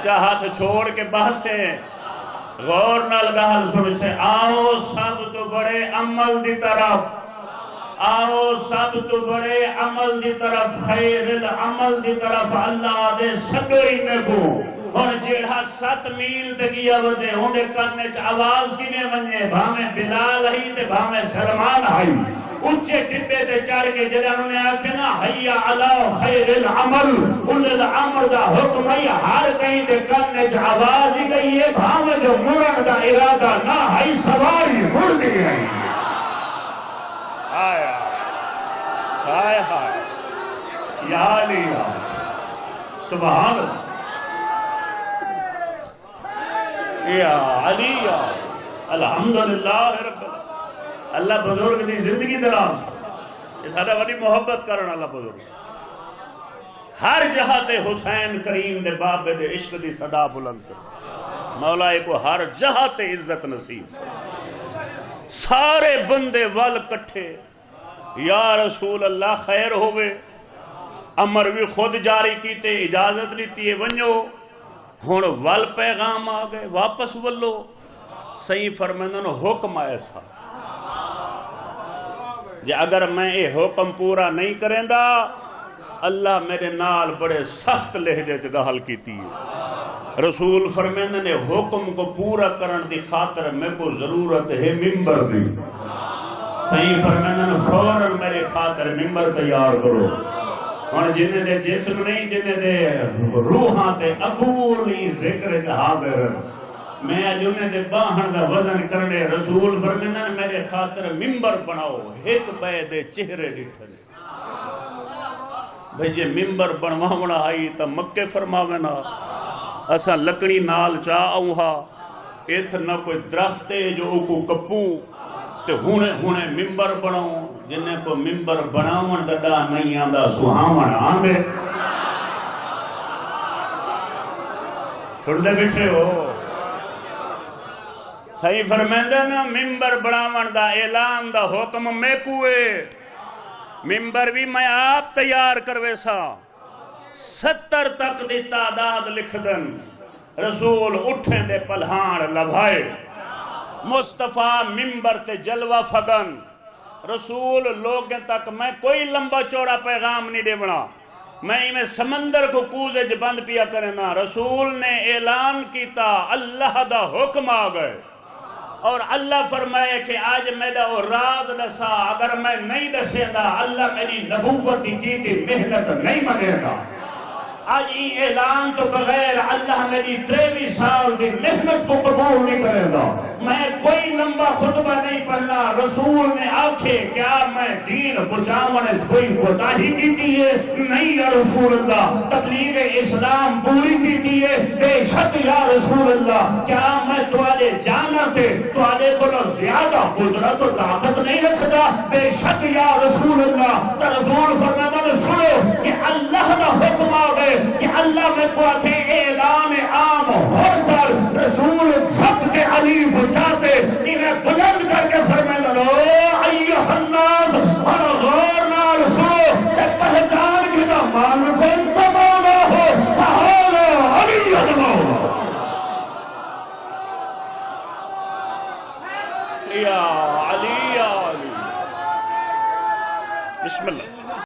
ہاتھ چھوڑ کے بحثے غور نال گل سن سے آؤ سب تو بڑے عمل دی طرف آؤ سب تو بڑے عمل دی طرف خیر العمل دی طرف اللہ دے سگوئی میں کو اور جیڑا 7 میل تے گیا ودے ہونے کرنے چ آواز کی نے ونجے بھامے بلال ہی تے بھامے سلمان ہی اونچے ٹپے تے چڑھ کے جڑا انہوں نے آکھے نا حیا علی خیر العمل ان العمل دا حکم ہے ہر کہیں دے کرنے چ آواز ہی گئی ہے بھامے جو مرن دا ارادہ نہ ہے سواری مڑ گئی ہے آیا ہائے ہائے یا علی سبحان اللہ یا علی یا الحمدللہ رب اللہ بزرگ دی زندگی دراز یہ سادہ بڑی محبت کرنا اللہ بزرگ ہر جہت حسین کریم دے بابے دے عشق دی صدا بلند کر مولا کو ہر جہت عزت نصیب سارے بندے ول کٹھے یا رسول اللہ خیر ہوئے امر بھی خود جاری کیتے اجازت لیتی ہے ونجو ہون ول پیغام آگئے واپس ولو صحیح فرمائنن حکم ایسا جے اگر میں یہ حکم پورا نہیں کریں دا اللہ میرے نال بڑے سخت لہجے چ گل کیتی ہے رسول فرمائنن حکم کو پورا کرن دی خاطر میں کو ضرورت ہے ممبر دی صحیح فرمائنن فوراً میرے خاطر ممبر تیار کرو اور جنہیں دے جسم نہیں جنہیں دے روحاں تے اقولی ذکر حاضر میں جنہیں دے باہن دا وزن کرنے رسول فرمائنن میرے خاطر ممبر بناؤ ایک بے دے چہرے ڈٹھنے بھئی جے ممبر بنواونا آئی تا مکے فرماونا اسا لکڑی نال چاہوں ہا ایتھ نہ کوئی درخت ہے جو اوکو کپوں تے ہونے ممبر بناؤں جنہیں کو ممبر بناؤں ڈڈا نہیں آندہ سہاون آندے چھوڑ دے بیٹھے ہو صحیح فرمیندے نا ممبر بناؤں دا اعلان دا حکم میں کوئے ممبر بھی میں آپ تیار کروے سا 70 تک دی تعداد لکھ دن رسول اٹھیں دے پلہاں لبھائے مصطفیٰ ممبر تے جلوہ فگن رسول لوگیں تک میں کوئی لمبا چوڑا پیغام نہیں دے بنا میں سمندر کو کوزے بند پیا کرنا رسول نے اعلان کیتا اللہ دا حکم آ گئے اور اللہ فرمائے کہ آج میرا راز دسا اگر میں نہیں دسے دا اللہ میری نبوت کی محنت نہیں منے گا آج یہ اعلان تو بغیر اللہ میری 23 سال کی محنت کو قبول نہیں کرے گا میں کوئی لمبا خطبہ نہیں پڑھنا رسول نے آکھے کیا میں دین پہنچانے کوئی کوتاہی کی ہے نہیں یا رسول اللہ تبلیغ اسلام پوری کی ہے بے شک یا رسول اللہ کیا میں تمہارے جانا تھے تمہارے کو زیادہ قدرت و طاقت نہیں رکھتا بے شک یا رسول اللہ تو رسول فرمایا سنو کہ اللہ کا حکم آ گئے کہ اللہ میں کو آتے اعلان عام ہو کر رسول سب کے علی بچاتے انہیں بلند کر کے فرمائے لو ایوہ الناس